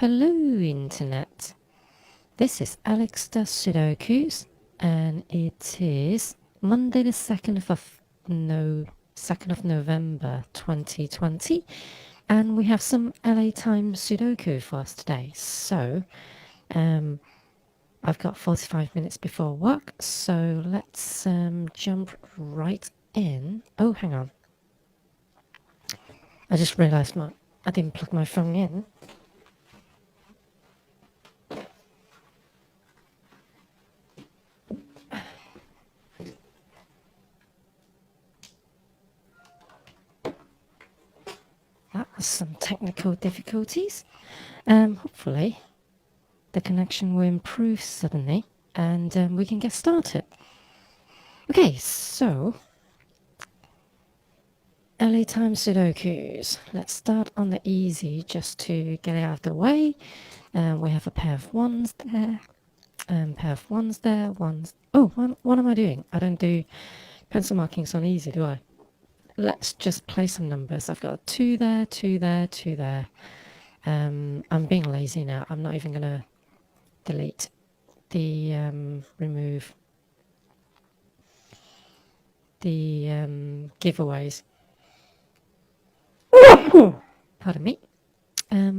Hello, Internet. This is Alex does Sudokus, and it is Monday, the 2nd of November 2020, and we have some LA Times Sudoku for us today. So, I've got 45 minutes before work, so let's jump right in. Oh, hang on. I just realised I didn't plug my phone in. That was some technical difficulties. Hopefully the connection will improve suddenly and we can get started. Okay, so LA Times Sudokus. Let's start on the easy just to get it out of the way. We have a pair of ones there, pair of ones there, ones. Oh, what am I doing? I don't do pencil markings on easy, do I? Let's just play some numbers. I've got a 2 there, 2 there, 2 there. I'm being lazy now. I'm not even going to delete the remove the giveaways. Pardon me.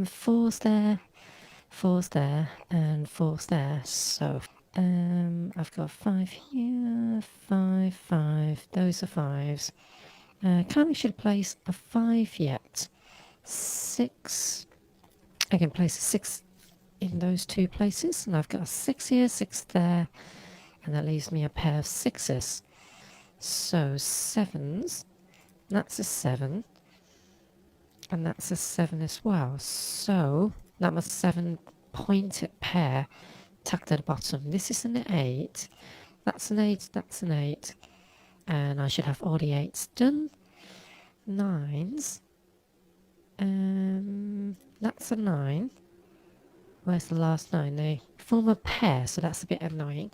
Four's there, and four's there. So I've got 5 here, 5, 5. Those are 5s. Can't actually place a 5 yet. 6. I can place a 6 in those 2 places, and I've got a 6 here, 6 there, and that leaves me a pair of 6s. So 7s, that's a 7, and that's a 7 as well. So that was 7 pointed pair tucked at the bottom. This is an 8, that's an 8, that's an 8, and I should have all the 8s done. 9s, that's a 9. Where's the last 9? They form a pair, so that's a bit annoying.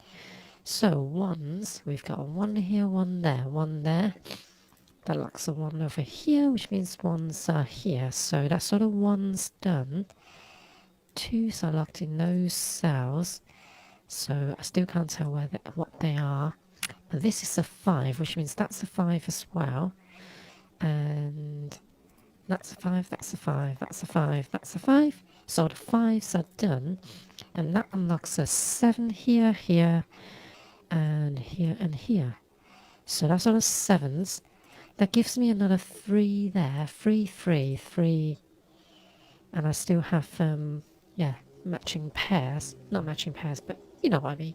So 1s, we've got a 1 here, 1 there, 1 there. That locks a 1 over here, which means 1s are here. So that's sort of 1s done. 2s are locked in those cells. So I still can't tell what they are. But this is a 5, which means that's a 5 as well. And that's a 5, that's a 5, that's a 5, that's a 5. So the 5s are done. And that unlocks a 7 here, here, and here, and here. So that's all the 7s. That gives me another 3 there. 3, 3, 3. And I still have, matching pairs. Not matching pairs, but you know what I mean.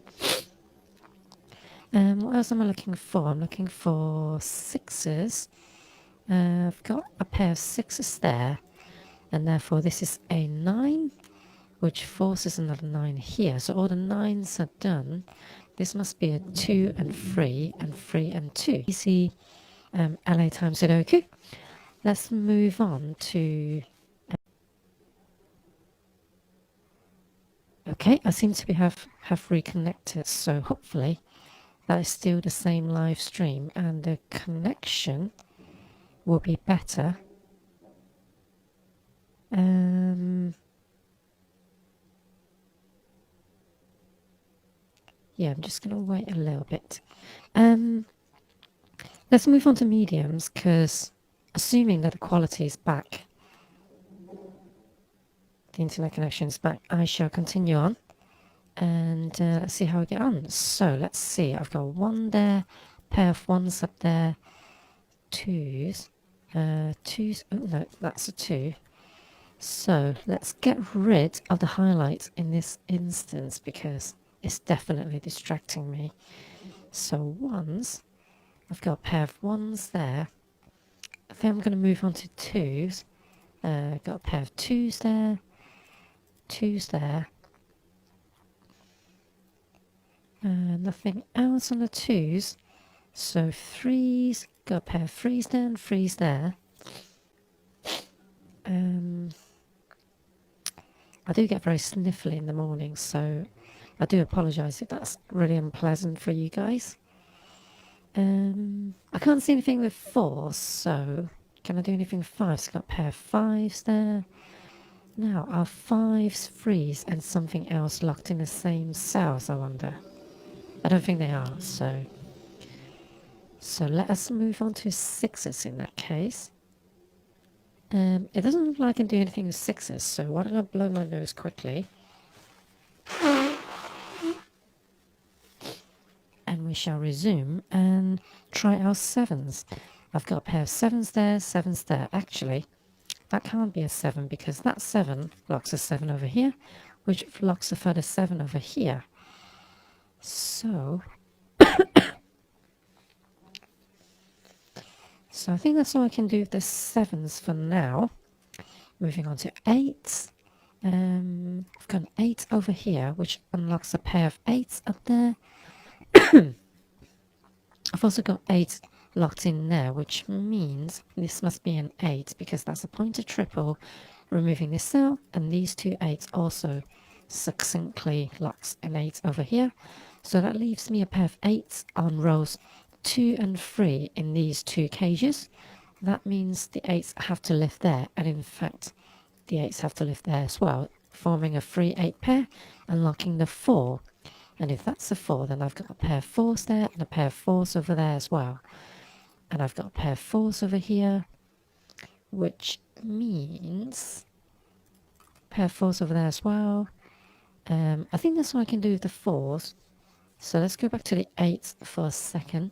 What else am I looking for? I'm looking for 6s. I've got a pair of 6s there, and therefore this is a 9, which forces another 9 here. So all the 9s are done. This must be a 2 and 3, and 3 and 2. Easy LA Times Sudoku. Let's move on to... Okay, I seem to have reconnected, so hopefully that is still the same live stream and the connection will be better. Yeah, I'm just going to wait a little bit. Let's move on to mediums, because assuming that the quality is back, the internet connection is back, I shall continue on and let's see how we get on. So let's see, I've got 1 there, pair of 1s up there, 2s, 2s, oh no, that's a 2. So let's get rid of the highlights in this instance because it's definitely distracting me. So 1s, I've got a pair of 1s there. I think I'm going to move on to 2s. Got a pair of 2s there, 2s there. Nothing else on the 2s. So 3s, got a pair of 3s there and 3s there. I do get very sniffly in the morning, so I do apologise if that's really unpleasant for you guys. I can't see anything with 4s, so can I do anything with 5s? Got a pair of 5s there, Now, are 5s, 3s and something else locked in the same cells, I wonder? I don't think they are, so let us move on to 6s in that case. It doesn't look like I can do anything with 6s, so why don't I blow my nose quickly? And we shall resume and try our 7s. I've got a pair of 7s there, 7s there. Actually, that can't be a 7 because that 7 locks a 7 over here, which locks a further 7 over here. So I think that's all I can do with the 7s for now. Moving on to 8s. I've got an 8 over here, which unlocks a pair of 8s up there. I've also got 8 locked in there, which means this must be an 8 because that's a pointed triple, removing this cell, and these two 8s also succinctly locks an 8 over here. So that leaves me a pair of 8s on rows 2 and 3 in these two cages. That means the 8s have to live there, and in fact the 8s have to live there as well, forming a 3-8 pair, unlocking the 4. And if that's a 4, then I've got a pair of 4s there and a pair of 4s over there as well. And I've got a pair of 4s over here, which means a pair of 4s over there as well. I think that's what I can do with the 4s. So let's go back to the 8s for a second.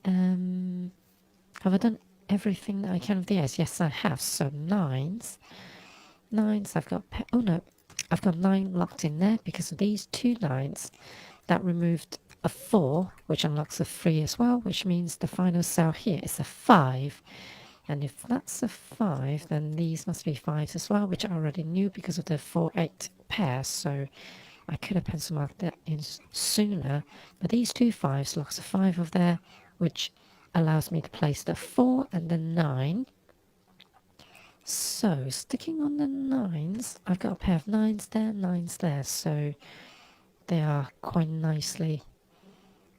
Have I done everything that I can with the 8s? Yes, I have. So 9s. 9s, I've got... oh no, I've got 9 locked in there because of these two 9s. That removed a 4, which unlocks a 3 as well, which means the final cell here is a 5. And if that's a 5, then these must be 5s as well, which I already knew because of the 4-8 pair. So I could have pencil marked that in sooner. But these two 5s locks a 5 over there, which allows me to place the 4 and the 9. So, sticking on the 9s, I've got a pair of 9s there, 9s there, so they are quite nicely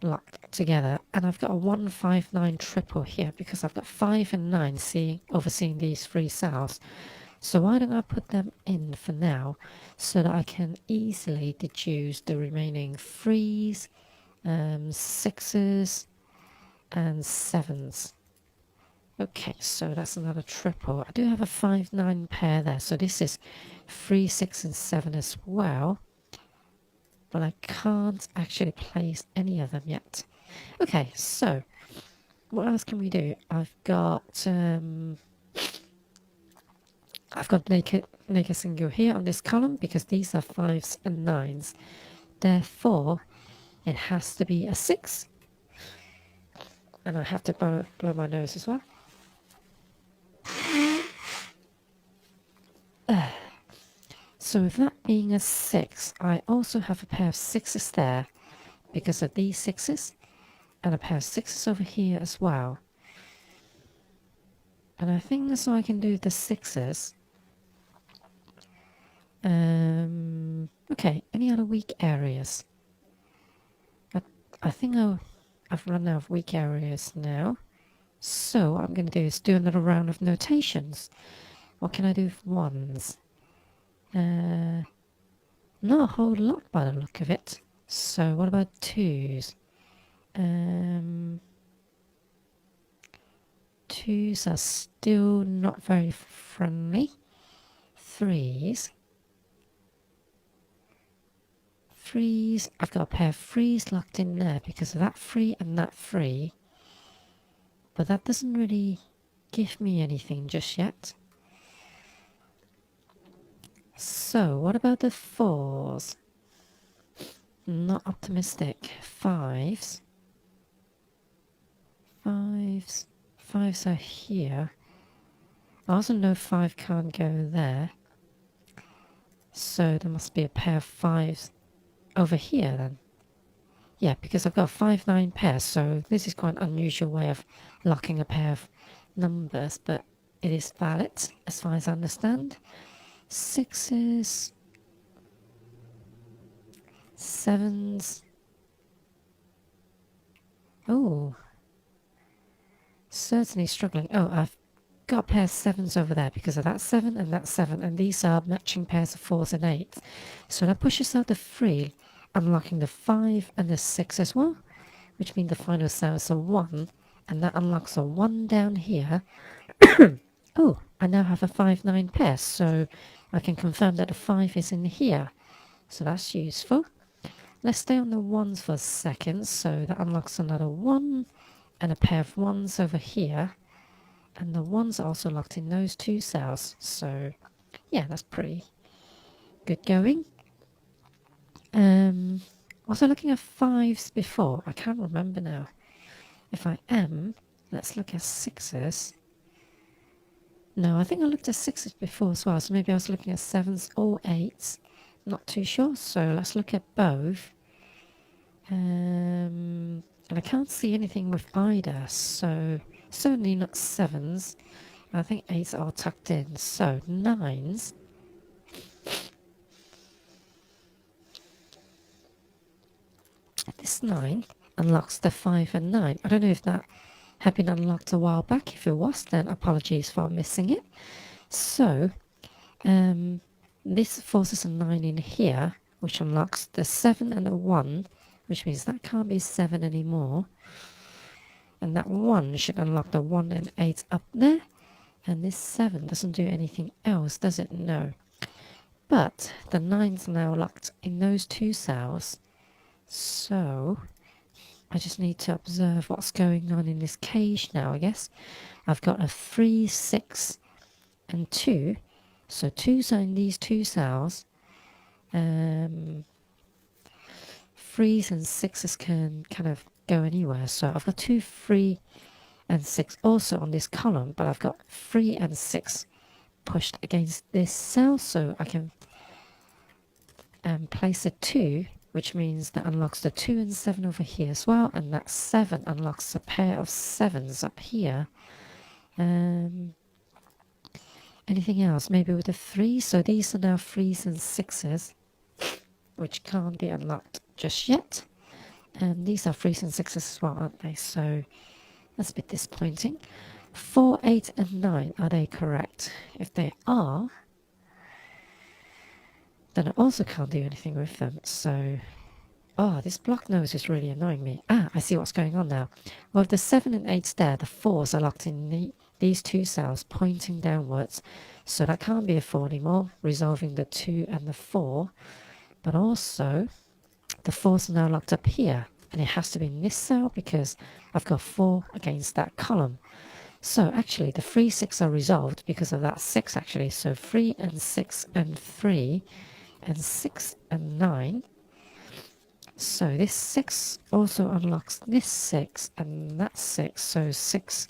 locked together. And I've got a 159 triple here because I've got 5 and 9 overseeing these three cells. So why don't I put them in for now so that I can easily deduce the remaining 3s, 6s and 7s. Okay, so that's another triple. I do have a 5-9 pair there, so this is 3, 6 and 7 as well. But I can't actually place any of them yet. Okay, so what else can we do? I've got naked single here on this column because these are 5s and 9s. Therefore, it has to be a 6. And I have to blow my nose as well. So with that being a 6, I also have a pair of 6s there because of these 6s, and a pair of 6s over here as well. And I think that's all I can do with the 6s. Okay, any other weak areas? I think I've run out of weak areas now. So what I'm going to do is do another round of notations. What can I do with 1s? Not a whole lot by the look of it. So what about 2s? 2s are still not very friendly. 3s. 3s, I've got a pair of 3s locked in there because of that 3 and that 3. But that doesn't really give me anything just yet. So, what about the 4s? Not optimistic. 5s. 5s. 5s are here. I also know 5 can't go there. So there must be a pair of 5s over here then. Yeah, because I've got a 5-9 pair, so this is quite an unusual way of locking a pair of numbers, but it is valid as far as I understand. 6s, 7s. Oh, certainly struggling. Oh, I've got a pair of 7s over there because of that 7 and that 7, and these are matching pairs of 4s and 8s. So that pushes out the 3, unlocking the 5 and the 6 as well, which means the final sound is a 1, and that unlocks a 1 down here. Oh, I now have a 5-9 pair, so I can confirm that the 5 is in here. So that's useful. Let's stay on the 1s for a second. So that unlocks another 1 and a pair of 1s over here. And the 1s are also locked in those 2 cells. So yeah, that's pretty good going. Was I looking at 5s before? I can't remember now. If I am, let's look at 6s. No, I think I looked at 6s before as well, so maybe I was looking at 7s or 8s. Not too sure, so let's look at both. And I can't see anything with either, so certainly not 7s. I think 8s are tucked in, so 9s. This 9 unlocks the 5 and 9. I don't know if that had been unlocked a while back. If it was, then apologies for missing it. So this forces a 9 in here, which unlocks the 7 and a 1, which means that can't be 7 anymore. And that 1 should unlock the 1 and 8 up there. And this 7 doesn't do anything else, does it? No. But the 9's now locked in those 2 cells. So I just need to observe what's going on in this cage now, I guess. I've got a 3, 6, and 2. So 2's are in these 2 cells. 3s and 6s can kind of go anywhere. So I've got 2, 3, and 6 also on this column, but I've got 3 and 6 pushed against this cell, so I can place a 2, which means that unlocks the 2 and 7 over here as well, and that 7 unlocks a pair of 7s up here. Anything else? Maybe with the 3. So these are now 3s and 6s, which can't be unlocked just yet. And these are 3s and 6s as well, aren't they? So that's a bit disappointing. 4, 8, and 9, are they correct? If they are, then I also can't do anything with them. So, oh, this block nose is really annoying me. Ah, I see what's going on now. Well, with the 7 and 8s there, the 4s are locked in these 2 cells pointing downwards. So that can't be a 4 anymore, resolving the 2 and the 4. But also, the 4s are now locked up here. And it has to be in this cell because I've got 4 against that column. So actually the 3, 6 are resolved because of that 6 actually. So 3 and 6 and 3 and 6 and 9. So this 6 also unlocks this 6 and that 6. So 6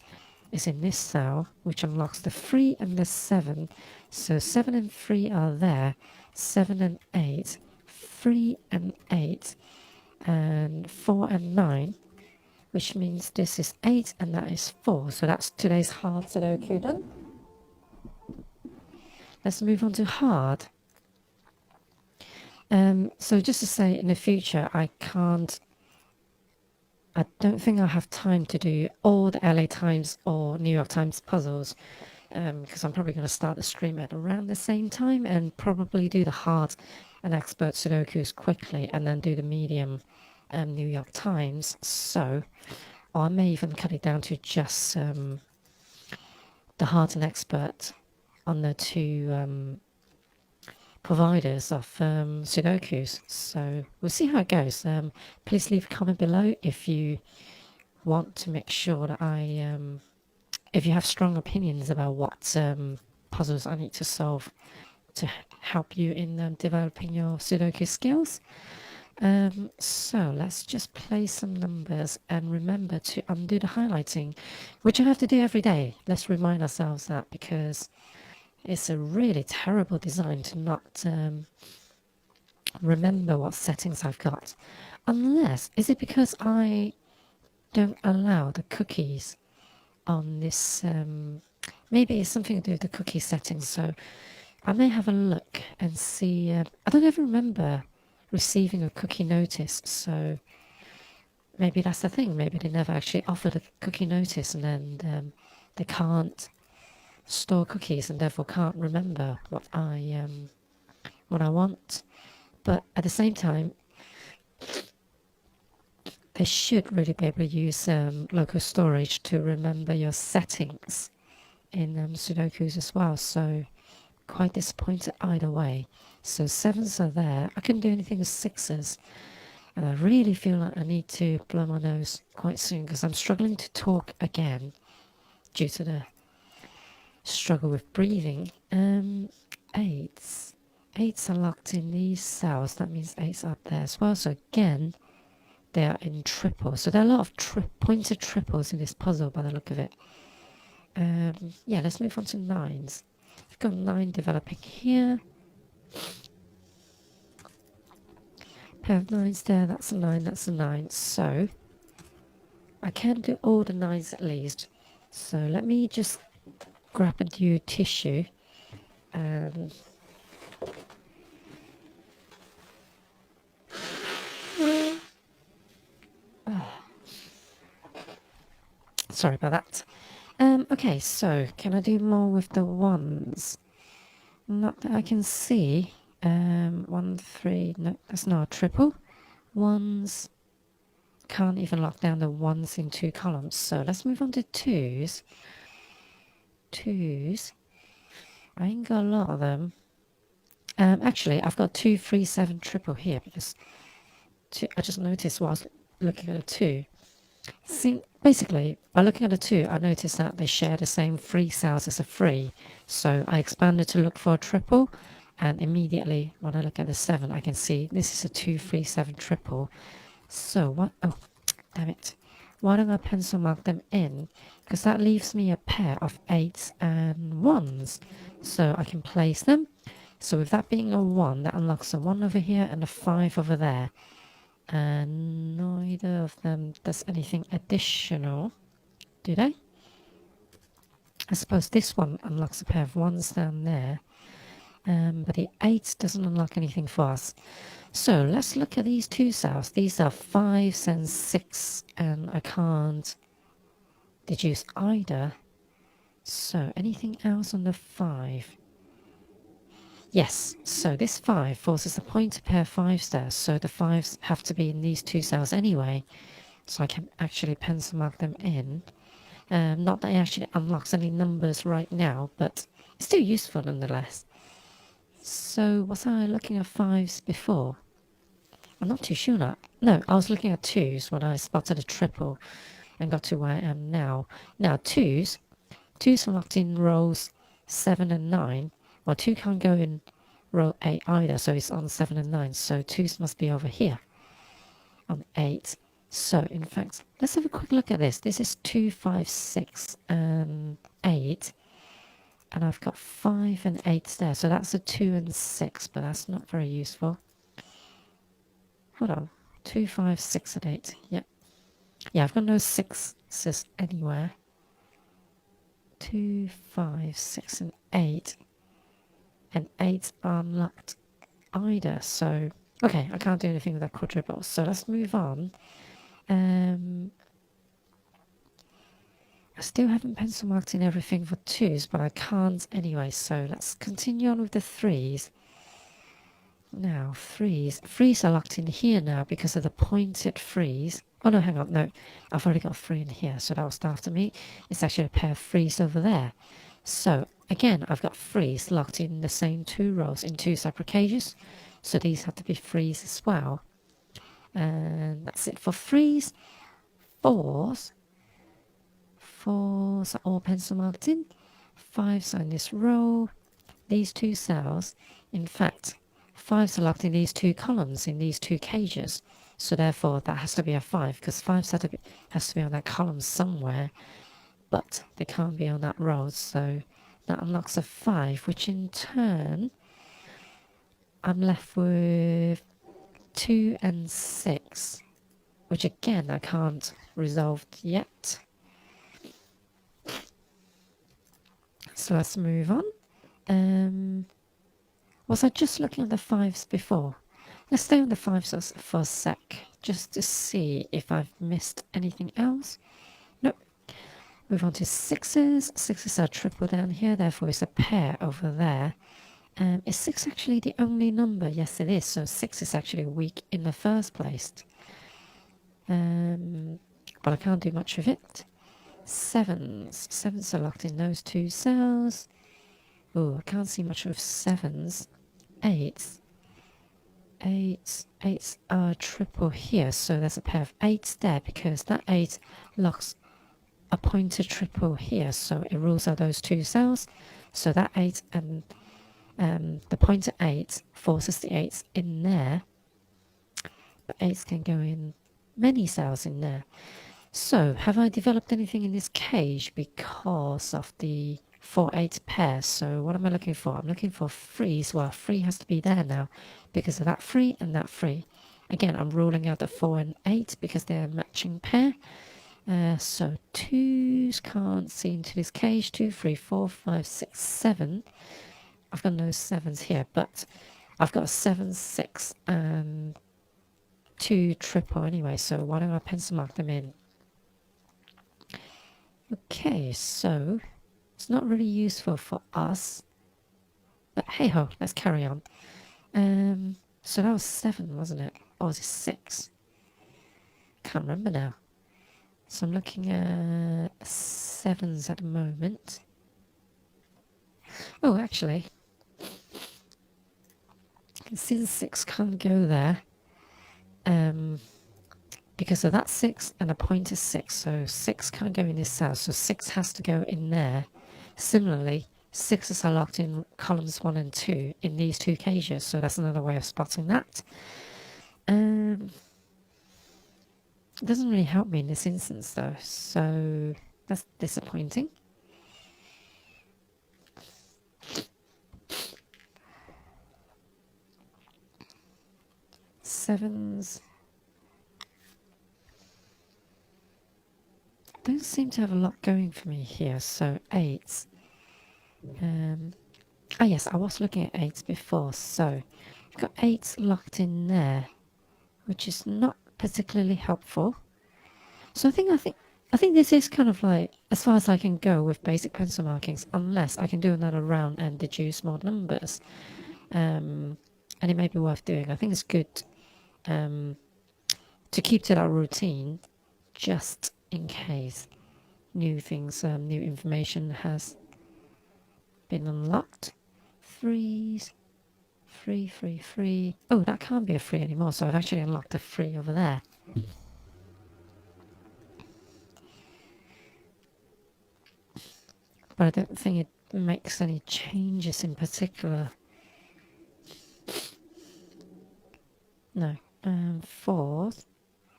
is in this cell, which unlocks the 3 and the 7. So 7 and 3 are there. 7 and 8. 3 and 8. And 4 and 9, which means this is 8 and that is 4. So that's today's hard Sudoku done. Let's move on to hard. So just to say, in the future, I don't think I'll have time to do all the LA Times or New York Times puzzles, because I'm probably going to start the stream at around the same time and probably do the hard and expert Sudokus quickly and then do the medium New York Times. So, or I may even cut it down to just the hard and expert on the 2 providers of Sudokus. So we'll see how it goes. Please leave a comment below if you want to make sure that if you have strong opinions about what puzzles I need to solve to help you in developing your Sudoku skills. So let's just play some numbers and remember to undo the highlighting, which I have to do every day. Let's remind ourselves that, because it's a really terrible design to not remember what settings I've got. Unless, is it because I don't allow the cookies on this? Maybe it's something to do with the cookie settings. So I may have a look and see. I don't ever remember receiving a cookie notice, so maybe that's the thing. Maybe they never actually offered a cookie notice, and then they can't store cookies and therefore can't remember what I want. But at the same time, they should really be able to use local storage to remember your settings in Sudokus as well. So quite disappointed either way. So 7s are there. I couldn't do anything with 6s. And I really feel like I need to blow my nose quite soon because I'm struggling to talk again due to the struggle with breathing. 8s. 8s are locked in these cells. That means 8s up there as well. So again, they are in triple. So there are a lot of pointed triples in this puzzle by the look of it. Yeah, let's move on to 9s. I've got 9 developing here. Pair of 9s there, that's a 9, that's a 9. So I can do all the 9s at least. So let me just grab a new tissue. Sorry about that. Okay, so can I do more with the 1s? Not that I can see. 1, 3, no, that's not a triple. 1s, can't even lock down the 1s in 2 columns. So let's move on to 2s. 2s, I ain't got a lot of them. Actually, I've got 2, 3, 7 triple here because I just noticed whilst looking at a 2. See, basically, by looking at a 2, I noticed that they share the same 3 cells as a 3. So I expanded to look for a triple, and immediately when I look at the 7, I can see this is a 2, 3, 7 triple. So what? Oh, damn it. Why don't I pencil mark them in? Because that leaves me a pair of 8s and 1s. So I can place them. So with that being a 1, that unlocks a 1 over here and a 5 over there. And neither of them does anything additional, do they? I suppose this one unlocks a pair of 1s down there. But the 8 doesn't unlock anything for us. So let's look at these 2 cells. These are 5s and 6, and I can't deduce either. So anything else on the 5? Yes, so this 5 forces a pointer pair of 5s there, so the 5s have to be in these 2 cells anyway. So I can actually pencil mark them in. Not that it actually unlocks any numbers right now, but it's still useful nonetheless. So was I looking at 5s before? I'm not too sure now. No, I was looking at 2s when I spotted a triple and got to where I am now. Now 2s are locked in rows 7 and 9. Well, 2 can't go in row 8 either, so it's on 7 and 9. So 2s must be over here on 8. So in fact, let's have a quick look at this. This is 2, 5, 6 and 8. And I've got 5 and 8 there. So that's a 2 and 6, but that's not very useful. Hold on. 2, 5, 6 and 8. Yep. Yeah, I've got no 6s anywhere. 2, 5, 6 and 8. And 8 are unlocked either. So, okay, I can't do anything with that quadruple. So let's move on. I still haven't pencil marked in everything for 2s, but I can't anyway. So let's continue on with the 3s. Now, 3s. 3s are locked in here now because of the pointed 3s. Oh no, hang on, no. I've already got a 3 in here, so that was after me. It's actually a pair of 3s over there. So, again, I've got 3s locked in the same 2 rows in 2 separate cages. So these have to be 3s as well. And that's it for 3s. 4s. 4s are all pencil marked in. 5s are in this row. These 2 cells. In fact, 5s are locked in these 2 columns, in these 2 cages. So therefore, that has to be a 5, because 5 has to be on that column somewhere. But they can't be on that row, so that unlocks a 5, which in turn, I'm left with 2 and 6, which again, I can't resolve yet. So let's move on. Was I just looking at the 5s before? Let's stay on the 5s for a sec, just to see if I've missed anything else. Nope. Move on to sixes. Sixes are triple down here, therefore it's a pair over there. Is 6 actually the only number? Yes, it is. So 6 is actually weak in the first place. But I can't do much with it. Sevens. Sevens are locked in those two cells. Oh, I can't see much with sevens. Eights. Eights are triple here. So there's a pair of eights there because that 8 locks a pointer triple here. So it rules out those two cells. So that 8 and the pointer 8 forces the 8s in there. But 8s can go in many cells in there. So, have I developed anything in this cage because of the 4-8 pair? So, what am I looking for? I'm looking for 3s. Well, 3 has to be there now because of that 3 and that 3. Again, I'm ruling out the 4 and 8 because they're a matching pair. So, 2s can't see into this cage. 2, 3, 4, 5, 6, 7. I've got no 7s here, but I've got a 7, 6, and 2 triple anyway. So, why don't I pencil mark them in? Okay, so it's not really useful for us, but hey ho, let's carry on. So that was 7, wasn't it? Or was it 6? Can't remember now. So I'm looking at 7s at the moment. Oh, actually, since 6 can't go there, because of that 6 and a pointer 6, so 6 can't go in this cell, so 6 has to go in there. Similarly, 6s are locked in columns 1 and 2 in these two cages, so that's another way of spotting that. It doesn't really help me in this instance though, so that's disappointing. Sevens don't seem to have a lot going for me here, so 8s. Oh yes, I was looking at 8s before, so I've got 8s locked in there, which is not particularly helpful. So I think this is kind of like as far as I can go with basic pencil markings, unless I can do another round and deduce more numbers. And it may be worth doing. I think it's good to keep to that routine, just in case new things, new information has been unlocked. 3s, 3, 3, 3. Oh, that can't be a 3 anymore, so I've actually unlocked a 3 over there. But I don't think it makes any changes in particular. No. 4th.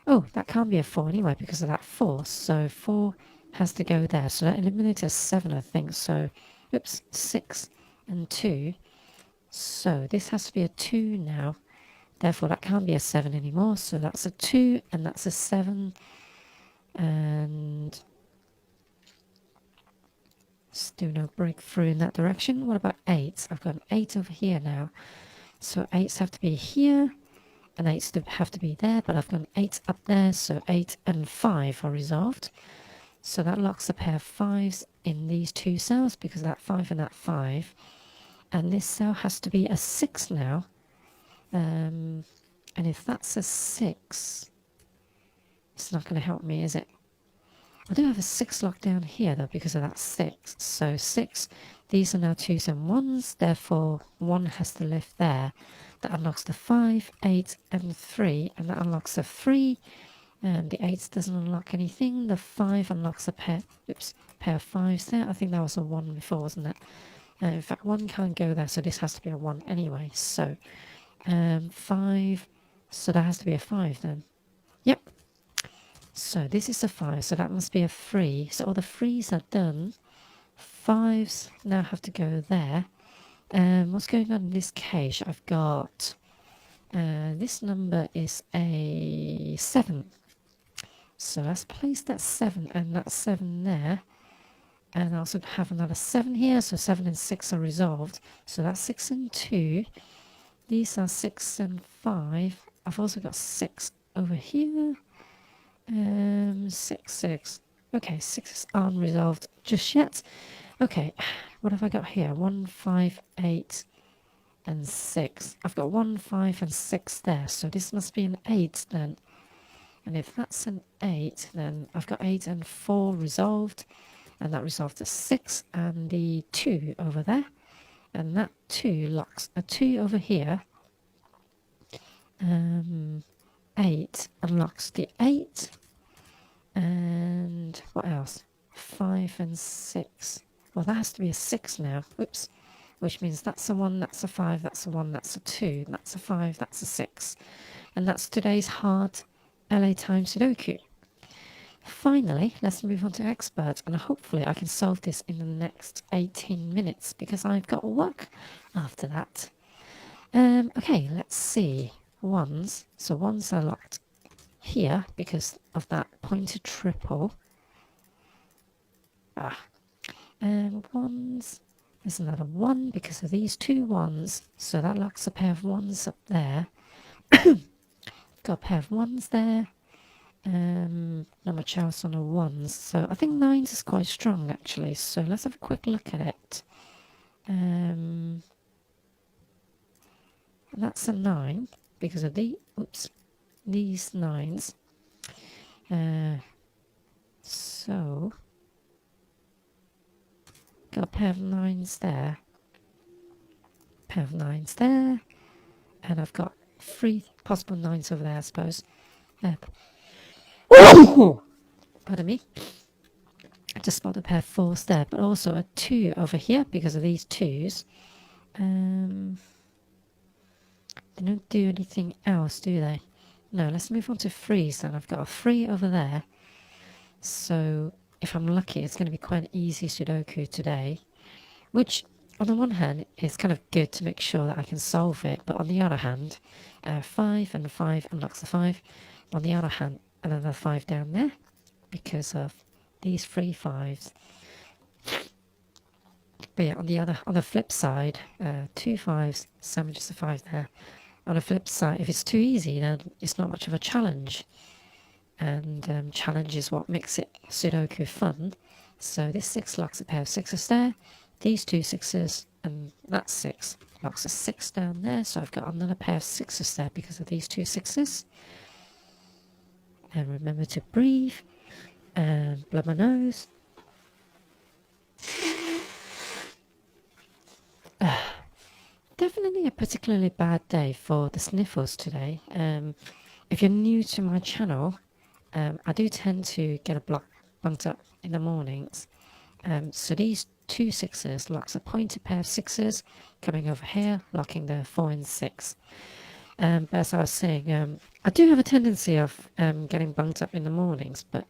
Oh, that can't be a 4 anyway because of that force. So 4 has to go there. So that eliminates a 7, I think. So, oops, 6 and 2. So this has to be a 2 now. Therefore, that can't be a 7 anymore. So that's a 2 and that's a 7. And still no breakthrough in that direction. What about 8s? I've got an 8 over here now. So 8s have to be here. And 8s have to be there, but I've got an 8 up there, so 8 and 5 are resolved. So that locks a pair of 5s in these two cells because of that 5 and that 5. And this cell has to be a 6 now. And if that's a 6, it's not going to help me, is it? I do have a 6 locked down here though because of that 6. So 6, these are now 2s and 1s, therefore 1 has to live there. That unlocks the 5, 8 and 3, and that unlocks a 3. And the 8 doesn't unlock anything. The 5 unlocks a pair of 5s there. I think that was a 1 before, wasn't it? In fact, 1 can't go there, so this has to be a 1 anyway. So 5, so that has to be a 5 then. Yep. So this is a 5, so that must be a 3. So all the 3s are done. 5s now have to go there. What's going on in this cage? I've got this number is a 7. So let's place that 7 and that 7 there. And I also have another 7 here, so 7 and 6 are resolved. So that's 6 and 2. These are 6 and 5. I've also got 6 over here. 6, 6. Okay, 6s aren't resolved just yet. Okay, what have I got here? 1, 5, 8, and 6. I've got 1, 5, and 6 there, so this must be an 8 then. And if that's an 8, then I've got 8 and 4 resolved, and that resolved the 6 and the 2 over there. And that 2 locks a 2 over here. 8 unlocks the 8. And what else? 5 and 6. Well, that has to be a 6 now. Oops. Which means that's a 1, that's a 5, that's a 1, that's a 2, that's a 5, that's a 6. And that's today's hard LA Times Sudoku. Finally, let's move on to expert, and hopefully I can solve this in the next 18 minutes because I've got work after that. Okay, let's see. Ones. So ones are locked here because of that pointed triple. And ones. There's another 1 because of these 2 ones. So that locks a pair of 1s up there. Got a pair of 1s there. Not much else on the 1s. So I think 9s is quite strong actually. So let's have a quick look at it. That's a 9 because of these 9s. So got a pair of 9s there. Pair of 9s there. And I've got 3 possible 9s over there, I suppose. Pardon me. I just spotted a pair of 4s there, but also a 2 over here because of these 2s. They don't do anything else, do they? No, let's move on to 3s then. I've got a 3 over there. So if I'm lucky, it's going to be quite an easy Sudoku today, which on the one hand is kind of good to make sure that I can solve it, but on the other hand, 5 and 5 unlocks the 5. On the other hand, another 5 down there because of these 3 5s. But yeah, on the flip side, 2 5s sandwiches a 5 there. On the flip side, if it's too easy, then it's not much of a challenge. And challenge is what makes it Sudoku fun. So this 6 locks a pair of 6s there. These 2 6s and that 6 locks a 6 down there. So I've got another pair of 6s there because of these 2 6s. And remember to breathe and blow my nose. Definitely a particularly bad day for the sniffles today. If you're new to my channel, I do tend to get a block bunked up in the mornings. So these 2 6s locks a pointed pair of 6s coming over here, locking the 4 and 6. But as I was saying, I do have a tendency of getting bunked up in the mornings, but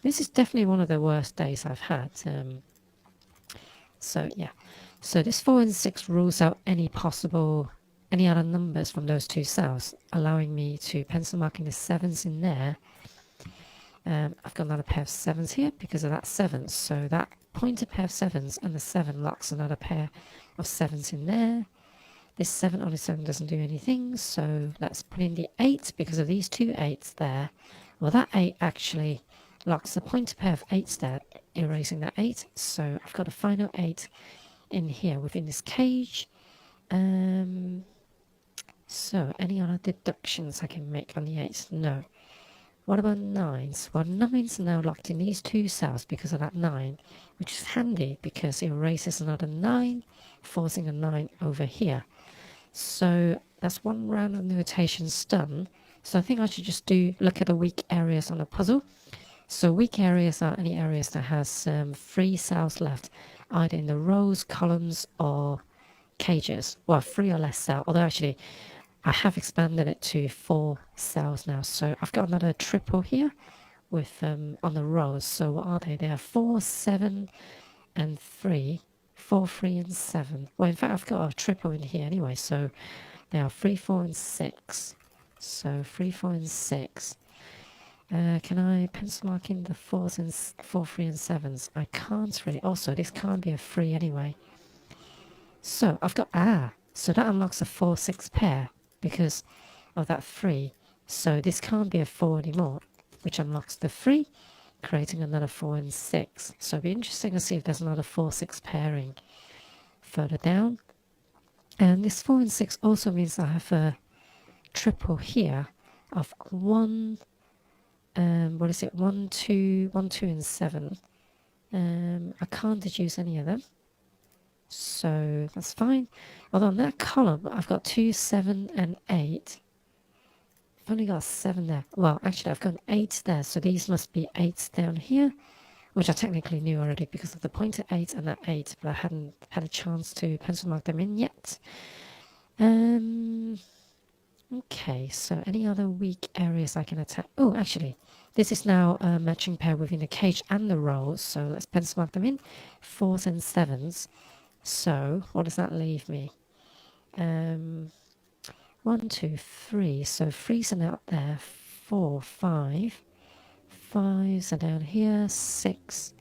this is definitely one of the worst days I've had. So yeah, so this 4 and 6 rules out any other numbers from those 2 cells, allowing me to pencil marking the 7s in there. I've got another pair of 7s here because of that 7, so that pointed pair of 7s and the 7 locks another pair of 7s in there. This 7 on its own doesn't do anything, so let's put in the 8 because of these 2 8s there. Well, that 8 actually locks the pointed pair of 8s there, erasing that 8. So I've got a final 8 in here within this cage. So any other deductions I can make on the 8s? No. What about 9s? Well, 9s are now locked in these 2 cells because of that 9, which is handy because it erases another 9, forcing a 9 over here. So that's one round of notations done. So I think I should just look at the weak areas on the puzzle. So weak areas are any areas that has 3 cells left, either in the rows, columns, or cages. Well, 3 or less cells, although actually I have expanded it to 4 cells now. So I've got another triple here with on the rows. So what are they? They are 4, 7, and 3. 4, 3, and 7. Well, in fact, I've got a triple in here anyway. So they are 3, 4, and 6. So 3, 4, and 6. Can I pencil mark in the 4s and 4, 3, and 7s? I can't really. Also, this can't be a 3 anyway. So I've got so that unlocks a 4, 6 pair because of that 3. So this can't be a 4 anymore, which unlocks the 3. creating another 4 and 6. So it'll be interesting to see if there's another 4-6 pairing further down. And this 4 and 6 also means I have a triple here of 1, what is it, 1, 2, 1, 2 and 7. I can't deduce any of them, so that's fine. Although on that column I've got 2, 7 and 8. I've only got 7 there. Well, actually I've got 8 there, so these must be 8 down here, which I technically knew already because of the pointer 8 and that 8, but I hadn't had a chance to pencil mark them in yet. Okay, so any other weak areas I can attack? Oh, actually, this is now a matching pair within the cage and the rows, so let's pencil mark them in. 4s and 7s. So, what does that leave me? 1, 2, 3. So 3s are now up there. 4, 5. 5s are down here. 6.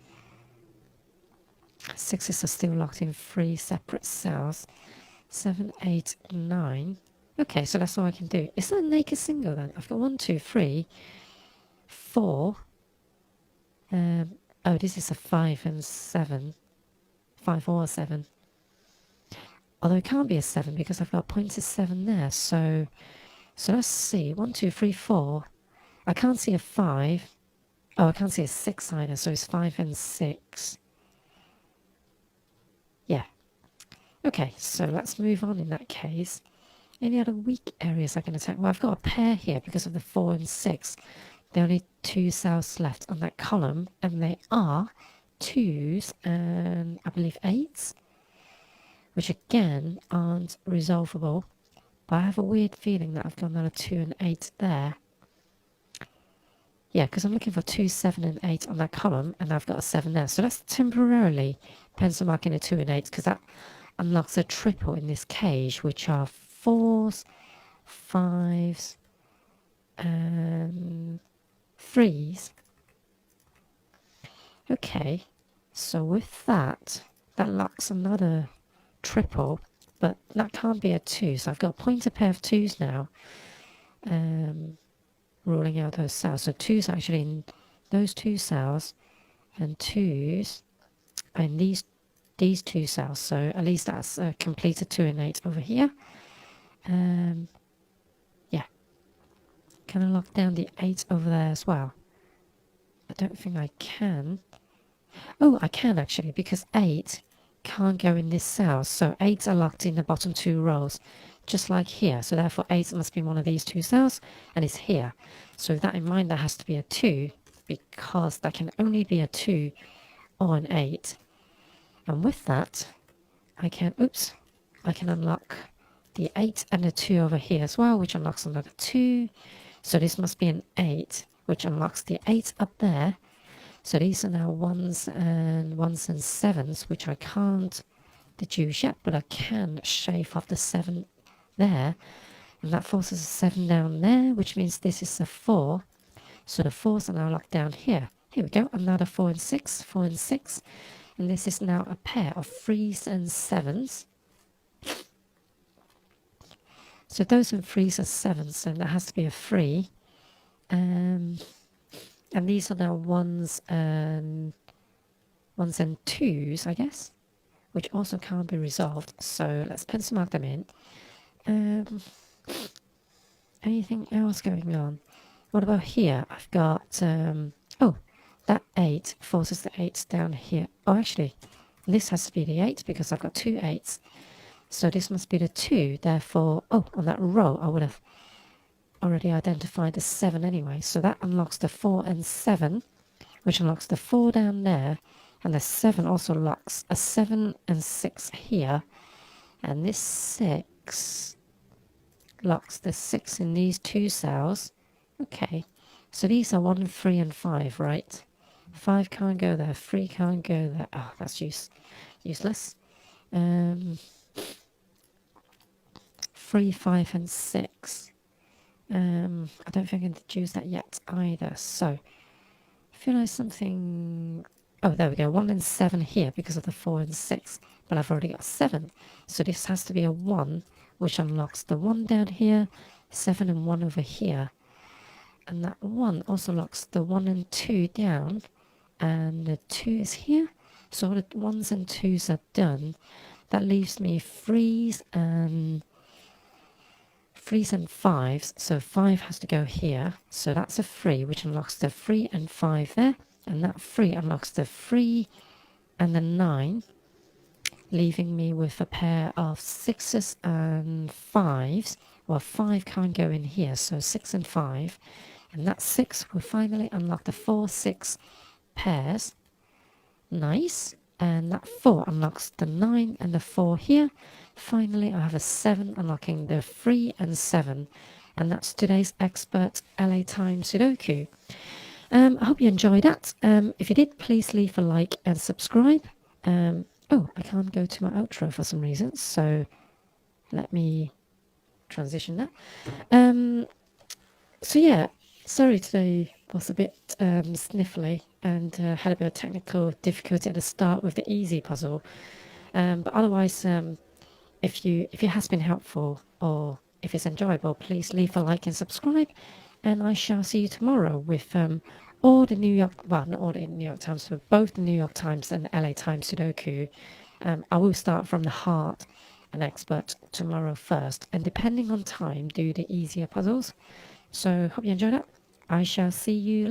6s are still locked in 3 separate cells. 7, 8, 9. Okay, so that's all I can do. Is that a naked single then? I've got 1, 2, 3, 4. Oh, this is a 5 and 7. 5 or 7. Although it can't be a 7 because I've got pointer 7 there. So let's see. 1, 2, 3, 4. I can't see a 5. Oh, I can't see a 6 either. So it's 5 and 6. Yeah. Okay, so let's move on in that case. Any other weak areas I can attack? Well, I've got a pair here because of the 4 and 6. There are only 2 cells left on that column, and they are 2s and I believe 8s, which again aren't resolvable. But I have a weird feeling that I've got another 2 and 8 there. Yeah, because I'm looking for 2, 7 and 8 on that column, and I've got a 7 there. So let's temporarily pencil mark in a 2 and 8, because that unlocks a triple in this cage, which are 4s, 5s, and 3s. Okay, so with that, that locks another triple, but that can't be a 2, so I've got a pointer pair of 2s now, ruling out those cells. So 2s actually in those 2 cells, and 2s in these 2 cells, so at least that's a completed 2 and 8 over here. Yeah, can I lock down the 8 over there as well? I don't think I can. Oh, I can actually, because 8 can't go in this cell, so 8s are locked in the bottom 2 rows, just like here. So therefore 8 must be one of these 2 cells, and it's here. So with that in mind, that has to be a 2, because that can only be a 2 or an 8. And with that, I can unlock the 8 and the 2 over here as well, which unlocks another 2. So this must be an 8, which unlocks the 8 up there. So these are now 1s and 7s, which I can't deduce yet, but I can shave off the 7 there. And that forces a 7 down there, which means this is a 4. So the 4s are now locked down here. Here we go, another 4 and 6, 4 and 6. And this is now a pair of 3s and 7s. So those are 3s and 7s, and that has to be a 3. And these are now 1s and 2s, I guess, which also can't be resolved. So let's pencil mark them in. Anything else going on? What about here? I've got, oh, that 8 forces the 8s down here. Oh, actually, this has to be the 8 because I've got 2 8s. So this must be the 2. Therefore, oh, on that row, I would have already identified the 7 anyway. So that unlocks the 4 and 7, which unlocks the 4 down there. And the 7 also locks a 7 and 6 here. And this 6 locks the 6 in these 2 cells. Okay, so these are 1, 3, and 5, right? 5 can't go there, 3 can't go there. Oh, that's useless. 3, 5, and 6. I don't think I can deduce that yet either. So, I feel like something... Oh, there we go. 1 and 7 here because of the 4 and 6. But I've already got 7. So this has to be a 1, which unlocks the 1 down here, 7 and 1 over here. and that 1 also locks the 1 and 2 down, and the 2 is here. So all the 1s and 2s are done. That leaves me 3s and 5s. So 5 has to go here. So that's a 3, which unlocks the 3 and 5 there. And that 3 unlocks the 3 and the 9, leaving me with a pair of 6s and 5s. Well, 5 can't go in here, so 6 and 5. And that 6 will finally unlock the 4, 6 pairs. Nice. And that 4 unlocks the 9 and the 4 here. Finally, I have a 7 unlocking the 3 and 7. And that's today's expert LA Times Sudoku. I hope you enjoyed that. If you did, please leave a like and subscribe. Oh, I can't go to my outro for some reason, so let me transition that. So yeah, sorry today was a bit sniffly and had a bit of technical difficulty at the start with the easy puzzle. But otherwise, if it has been helpful or if it's enjoyable, please leave a like and subscribe. And I shall see you tomorrow with all the New York, well, not all the New York Times, but both the New York Times and LA Times Sudoku. I will start from the hard and expert tomorrow first, and depending on time, do the easier puzzles. So hope you enjoyed that. I shall see you